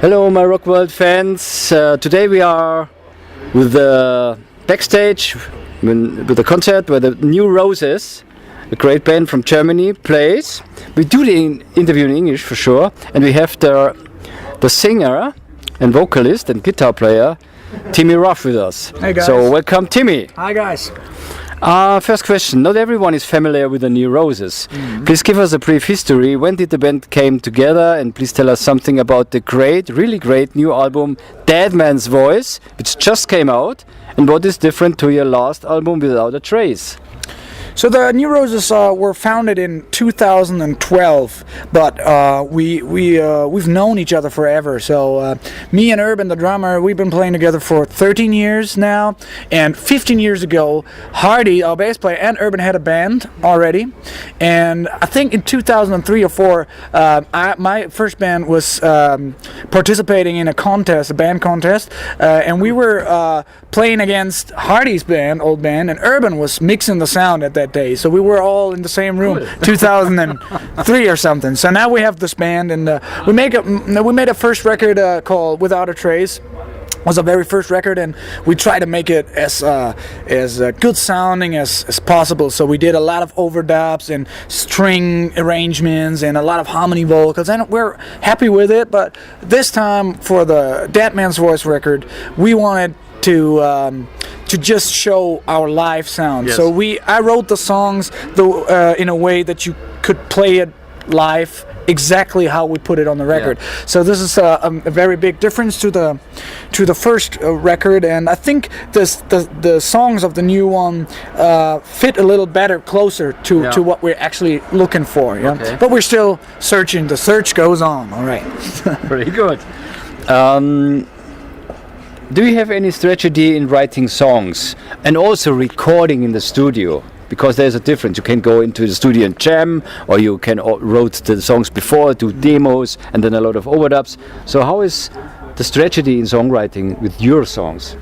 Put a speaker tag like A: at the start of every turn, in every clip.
A: Hello, myRockworld fans. Today we are with the backstage with the concert where the New Roses, a great band from Germany, plays. We do the interview in English for sure, and we have the singer and vocalist and guitar player Timmy Ruff with us.
B: Hey guys.
A: So welcome, Timmy.
B: Hi guys.
A: First question. Not everyone is familiar with the New Roses. Please give us a brief history. When did the band came together? And please tell us something about the really great new album Dead Man's Voice, which just came out. And what is different to your last album, Without a Trace?
B: So the New Roses were founded in 2012, but we've known each other forever. So me and Urban, the drummer, we've been playing together for 13 years now. And 15 years ago, Hardy, our bass player, and Urban had a band already. And I think in 2003 or 4, my first band was participating in a contest, a band contest, and we were playing against Hardy's band, old band, and Urban was mixing the sound at that day. So we were all in the same room, 2003 or something. So now we have this band, and we made a first record called Without a Trace. It was our very first record, and we tried to make it as good sounding as possible. So we did a lot of overdubs and string arrangements and a lot of harmony vocals, and we're happy with it. But this time for the Dead Man's Voice record, we wanted to just show our live sound.
A: Yes.
B: So I wrote the songs in a way that you could play it live exactly how we put it on the record. Yeah. So this is a very big difference to the first record, and I think the songs of the new one fit a little better, closer to what we're actually looking for. Yeah? Okay. But we're still searching. The search goes on. All right.
A: Pretty good. Do you have any strategy in writing songs and also recording in the studio? Because there's a difference. You can go into the studio and jam, or you can wrote the songs before, do demos, and then a lot of overdubs. So how is the strategy in songwriting with your songs?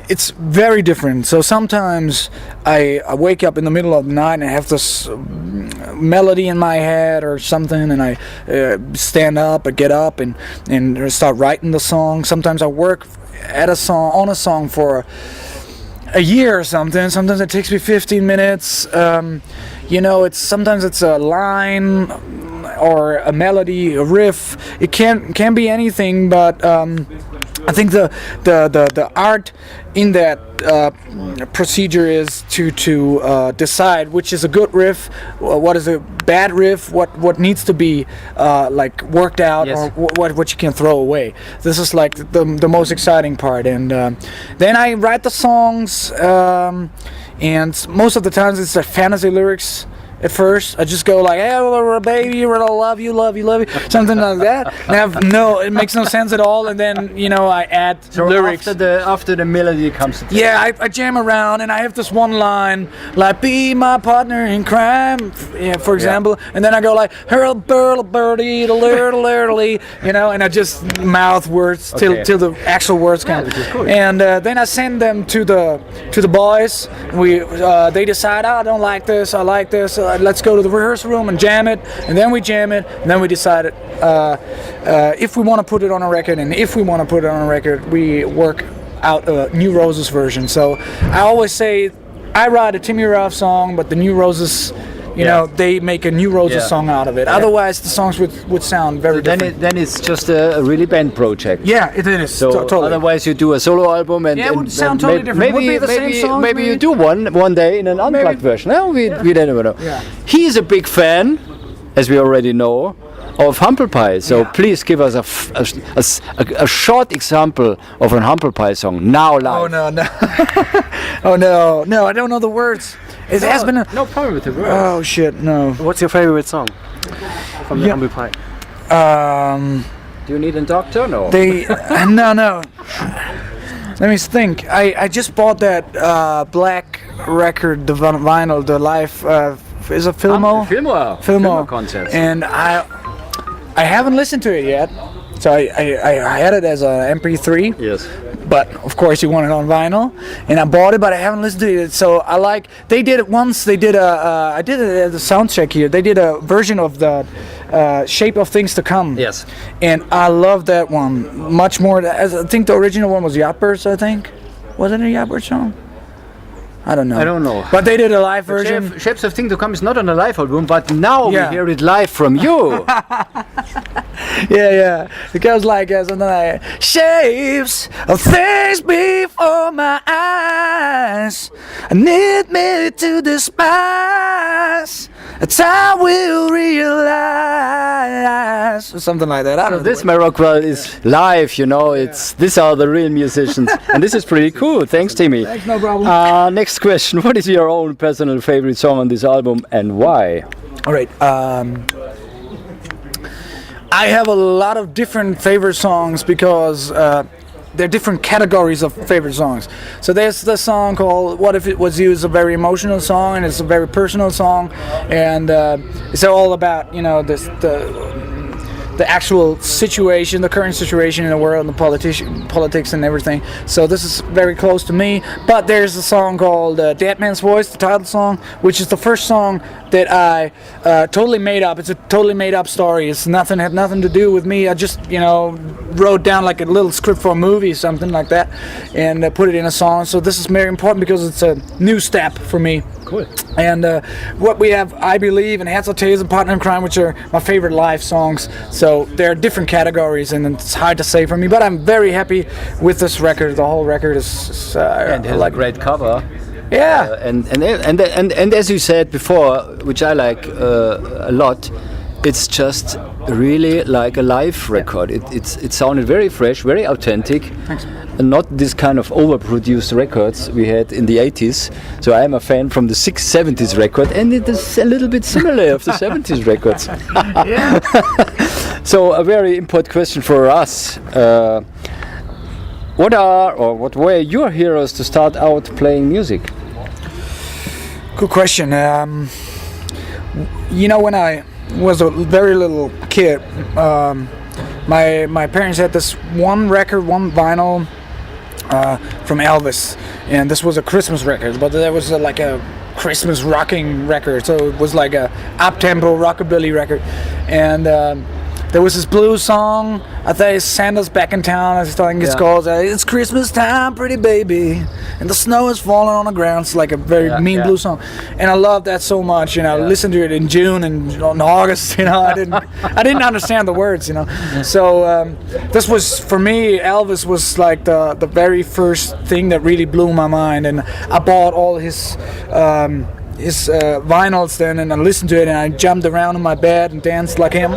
B: It's very different. So sometimes I wake up in the middle of the night and I have this melody in my head or something, and I stand up, I get up and start writing the song. Sometimes I work on a song for a year or something. Sometimes it takes me 15 minutes. Sometimes it's a line or a melody, a riff. It can be anything, but I think the art in that procedure is to decide which is a good riff, what is a bad riff, what needs to be worked out, yes, or what you can throw away. This is like the most exciting part, and then I write the songs, and most of the times it's fantasy lyrics. At first, I just go like, "Hey, little baby, I love you," something like that. And it makes no sense at all. And then I add lyrics.
A: After the melody comes.
B: Yeah, I jam around, and I have this one line like, "Be my partner in crime," for example. Yeah. And then I go like, "Hurl, burl, birdie, and I just mouth words till the actual words come. Cool. And then I send them to the boys. They decide, "Oh, I don't like this. I like this." Let's go to the rehearsal room and jam it, and then we jam it, and then we decide if we want to put it on a record, and if we want to put it on a record, we work out a New Roses version. So I always say I write a Timmy Ruff song, but the New Roses, they make a New Roses song out of it. Yeah. Otherwise, the songs would sound very different.
A: Then it's just a really band project.
B: Yeah, it is.
A: So
B: totally.
A: Otherwise, you do a solo album, and
B: it would sound totally different. Would be the same songs,
A: maybe you do one day in an unplugged version. No, we never know.
B: Yeah.
A: He's a big fan, as we already know, of Humble Pie. So please give us a short example of an Humble Pie song now live.
B: Oh no! Oh no! I don't know the words. It has been
A: no problem with the words.
B: Oh shit! No.
C: What's your favorite song from the Humble Pie?
A: Do you need a doctor? No.
B: No. Let me think. I just bought that black record, the vinyl, the live. Is it Filmo?
A: Filmo concert.
B: And I haven't listened to it yet. So I had it as an MP3.
A: Yes.
B: But of course you want it on vinyl, and I bought it, but I haven't listened to it. So they did it once. They did I did it at the sound check here. They did a version of the Shape of Things to Come.
A: Yes.
B: And I love that one much more. As I think the original one was Yardbirds, I think. Was it a Yardbirds song? I don't know.
A: I don't know.
B: But they did a live version.
A: Shapes of Things to Come is not on a live album, but now
B: Yeah.
A: we hear it live from you.
B: Yeah. It goes like something like shapes of things before my eyes. I need me to despise. A time will realize, or something like that. I don't know.
A: This myRockworld is live, you know. These are the real musicians, and this is pretty cool. Thanks, Timmy.
B: Thanks, no problem.
A: Next question: what is your own personal favorite song on this album, and why?
B: All right. I have a lot of different favorite songs because they're different categories of favorite songs. So there's the song called "What If It Was You." It's a very emotional song and it's a very personal song, and it's all about the actual situation, the current situation in the world, and the politics and everything. So this is very close to me. But there's a song called "Dead Man's Voice," the title song, which is the first song that I totally made up. It's a totally made up story. It's had nothing to do with me. I just wrote down like a little script for a movie, something like that, and put it in a song. So this is very important because it's a new step for me.
A: Cool.
B: And what we have, I Believe, and Heads or Tails and Partner in Crime, which are my favorite live songs. So they're different categories, and it's hard to say for me. But I'm very happy with this record. The whole record is
A: And it has a great cover.
B: Yeah.
A: And as you said before, which I like a lot, it's just really like a live record. It sounded very fresh, very authentic.
B: Thanks.
A: And not this kind of overproduced records we had in the 80s. So I am a fan from the 70s record, and it is a little bit similar of the 70s records.
B: Yeah.
A: So a very important question for us. What were your heroes to start out playing music?
B: Good question. When I was a very little kid, my parents had this one vinyl from Elvis, and this was a Christmas record, but there was like a Christmas rocking record, so it was like a up-tempo rockabilly record, and there was this blues song. I think it's Santa's Back in Town. I think it's called. It's Christmas time, pretty baby, and the snow is falling on the ground. It's like a very mean blues song, and I love that so much. I listened to it in June and in August. I didn't understand the words. So this was, for me, Elvis was like the very first thing that really blew my mind, and I bought all his vinyls then, and I listened to it, and I jumped around in my bed and danced like him.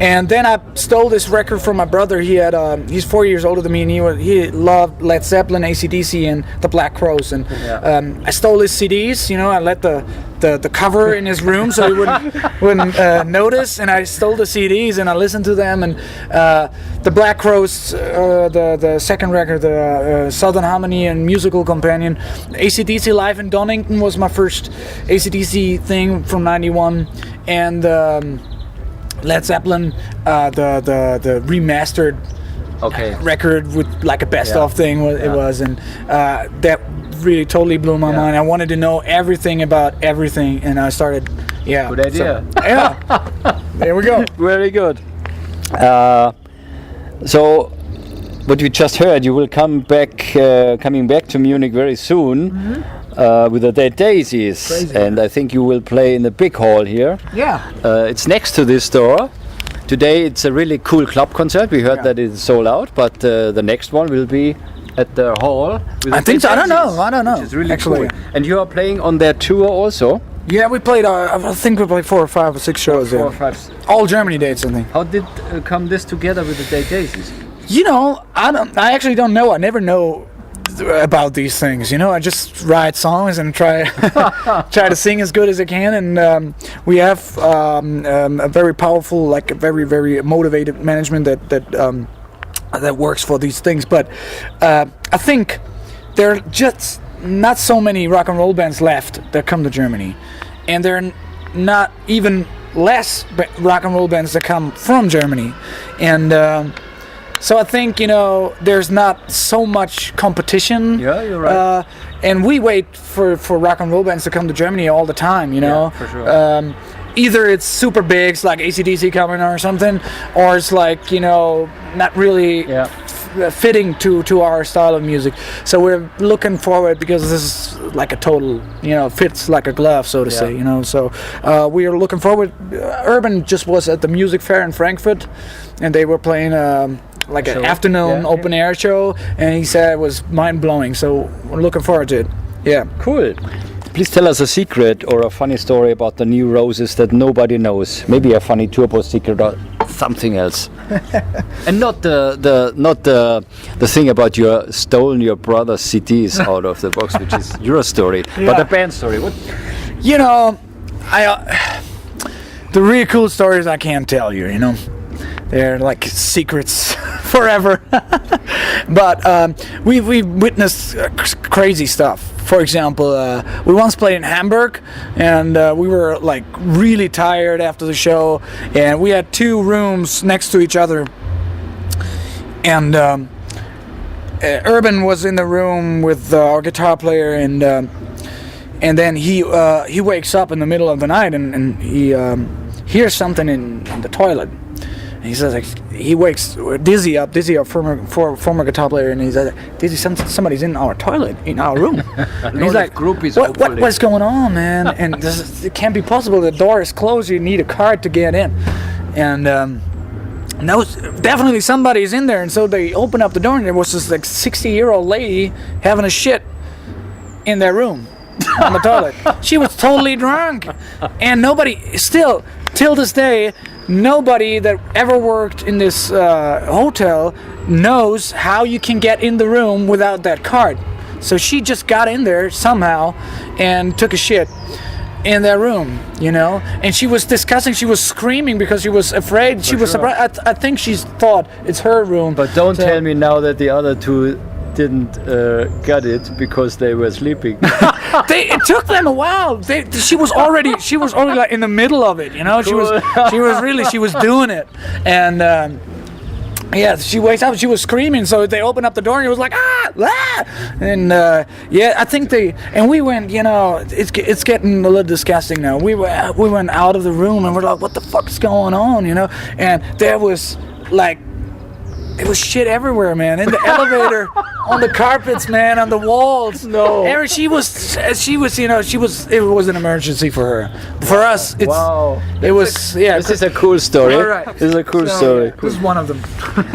B: And then I stole this record from my brother. He's 4 years older than me, and he loved Led Zeppelin, AC/DC, and the Black Crowes. And I stole his CDs. I let the cover in his room so he wouldn't notice. And I stole the CDs and I listened to them. And the Black Crowes, the second record, the Southern Harmony and Musical Companion, AC/DC Live in Donington was my first AC/DC thing from '91, and Led Zeppelin, the remastered record with like a best-of thing. It was, and that really totally blew my mind. I wanted to know everything about everything, and I started. Yeah.
A: Good idea.
B: So, there we go.
A: Very good. So, what you just heard, you will coming back to Munich very soon. Mm-hmm. With the Dead Daisies.
B: Crazy.
A: And I think you will play in the big hall here.
B: Yeah.
A: It's next to this door. Today it's a really cool club concert. We heard that it's sold out, but the next one will be at the hall. With
B: I think so. I don't know.
A: Which is really
B: actually
A: cool. And you are playing on their tour also?
B: Yeah, we played. I think we played 4 or 5 or 6 shows.
A: Four or five.
B: All Germany dates, I think.
A: How did come this together with the Dead Daisies?
B: I actually don't know. I never know about these things. I just write songs and try to sing as good as I can, and we have a very powerful, like a very, very motivated management that works for these things. But I think there are just not so many rock and roll bands left that come to Germany, and there are not even less rock and roll bands that come from Germany, and so I think, there's not so much competition.
A: Yeah, you're right.
B: And we wait for rock and roll bands to come to Germany all the time,
A: Yeah, for sure.
B: either it's super big, it's like AC/DC coming or something, or it's like, you know, not really fitting to our style of music. So we're looking forward, because this is like a total, you know, fits like a glove, so to say, you know. So we are looking forward. Urban just was at the music fair in Frankfurt, and they were playing like an afternoon open air show, and he said it was mind-blowing. So we're looking forward to it. Yeah.
A: Cool. Please tell us a secret or a funny story about the new Roses that nobody knows. Maybe a funny turbo secret or something else. And not the thing about your stolen your brother's CDs out of the box, which is your story, but the band story. What?
B: You know, the really cool stories I can't tell you. You know, they're like secrets forever. But we've witnessed crazy stuff. For example, we once played in Hamburg, and we were like really tired after the show, and we had 2 rooms next to each other, and Urban was in the room with our guitar player, and then he wakes up in the middle of the night, and he hears something in the toilet. And he says, like, he wakes Dizzy up, former guitar player, and he says, Dizzy, somebody's in our toilet, in our room. And he's like, what's going on, man? And it can't be possible. The door is closed. You need a card to get in. And definitely somebody's in there. And so they open up the door, and there was this like 60-year-old lady having a shit in their room on the toilet. She was totally drunk, and nobody still till this day. Nobody that ever worked in this hotel knows how you can get in the room without that card. So she just got in there somehow and took a shit in their room, you know. And she was discussing, she was screaming because she was afraid. She was surprised. I think she thought it's her room.
A: But don't tell me now that the other 2 didn't get it because they were sleeping.
B: It took them a while. She was already like in the middle of it, you know. Cool. She was doing it, and she wakes up. She was screaming, so they opened up the door, and it was like and I think we went. You know, it's getting a little disgusting now. We went out of the room, and we're like, what the fuck is going on, you know? And there was like. It was shit everywhere, man. In the elevator, on the carpets, man, on the walls.
A: No.
B: She was, you know, it was an emergency for her. For us, it's.
A: Wow.
B: It was, yeah.
A: This is a cool story.
B: All right.
A: This is a cool story.
B: Yeah, this is one of them.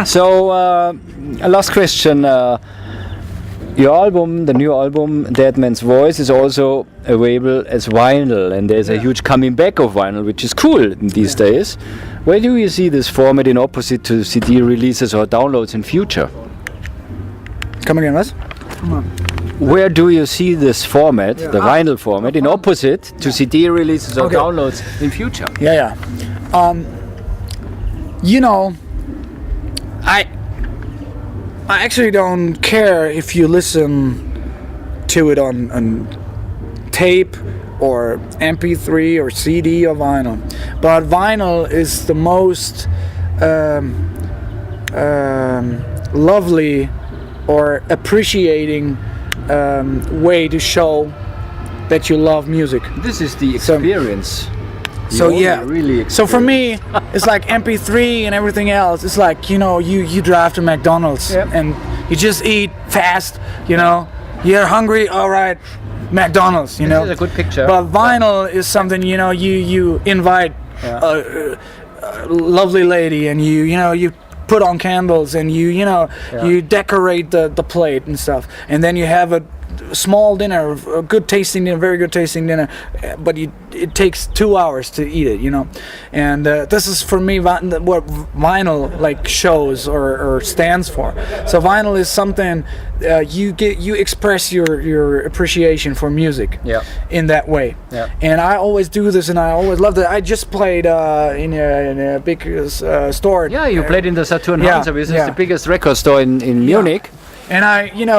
A: So, a last question. Your album, the new album, Dead Man's Voice, is also available as vinyl, and there's a huge coming back of vinyl, which is cool in these days. Where do you see this format in opposite to CD releases or downloads in future?
B: Come again, what?
A: Where do you see this format, the vinyl format, in opposite to CD releases or downloads in future?
B: Yeah. You know, I actually don't care if you listen to it on tape or MP3 or CD or vinyl, but vinyl is the most lovely or appreciating way to show that you love music.
A: This is the experience.
B: Really so for me, it's like MP3 and everything else. It's like, you know, you drive to McDonald's and you just eat fast, you know. You're hungry, all right, McDonald's, you know.
A: This is a good picture.
B: But vinyl is something, you know, you invite a lovely lady, and you put on candles, and you decorate the plate and stuff, and then you have a small dinner, a good tasting dinner, very good tasting dinner, but it takes 2 hours to eat it, you know. And this is for me what vinyl like shows or stands for. So vinyl is something you express your appreciation for music in that way. And I always do this, and I always loved it. I just played in a big store.
A: Yeah, you played in the Saturn Hansa, which is the biggest record store in Munich.
B: And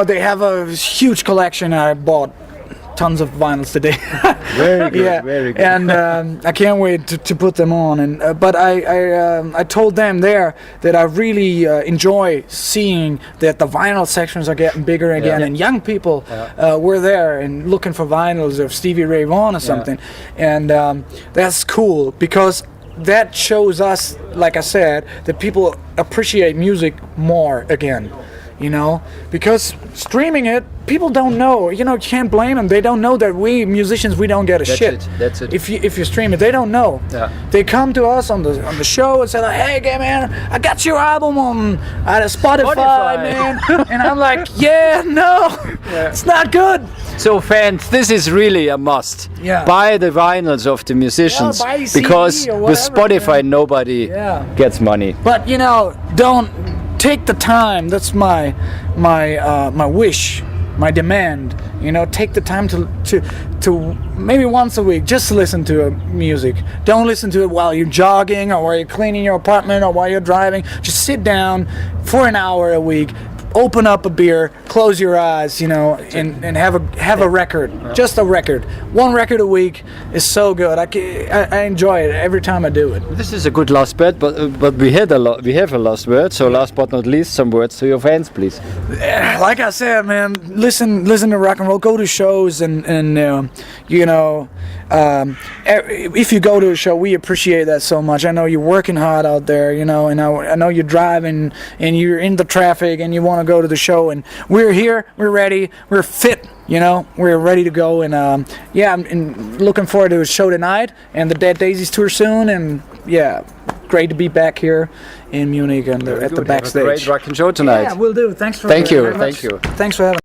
B: they have a huge collection. I bought tons of vinyls today.
A: Very good,
B: Yeah,
A: very good.
B: and I can't wait to put them on. And but I told them there that I really enjoy seeing that the vinyl sections are getting bigger again, and young people were there and looking for vinyls of Stevie Ray Vaughan or something, and that's cool because that shows us, like I said, that people appreciate music more again. You know, because streaming it, people don't know. You know, you can't blame them. They don't know that we musicians, we don't get a shit.
A: That's it.
B: If you stream it, they don't know.
A: Yeah.
B: They come to us on the show and say like, "Hey, man, I got your album on Spotify, man," and I'm like, "Yeah, no, it's not good."
A: So fans, this is really a must.
B: Yeah.
A: Buy the vinyls of the musicians,
B: buy the CD
A: because
B: or
A: with
B: whatever,
A: Spotify nobody gets money.
B: But you know, don't take the time. That's my wish, my demand. You know, take the time to maybe once a week just listen to music. Don't listen to it while you're jogging or while you're cleaning your apartment or while you're driving. Just sit down for an hour a week. Open up a beer, close your eyes, you know, and have a record, just a record. One record a week is so good. I enjoy it every time I do it.
A: This is a good last word, but we have a last word. So last but not least, some words to your fans, please.
B: Like I said, man, listen to rock and roll. Go to shows and you know, if you go to a show, we appreciate that so much. I know you're working hard out there, you know, and I know you're driving and you're in the traffic and you want to go to the show, and we're here, we're ready, we're fit, you know, we're ready to go, and I'm looking forward to a show tonight and the Dead Daisies tour soon, and great to be back here in Munich and at the backstage.
A: Great rock and show tonight.
B: Yeah, we'll do. Thanks for
A: Thank you.
B: very much.
A: Thank you.
B: Thanks for having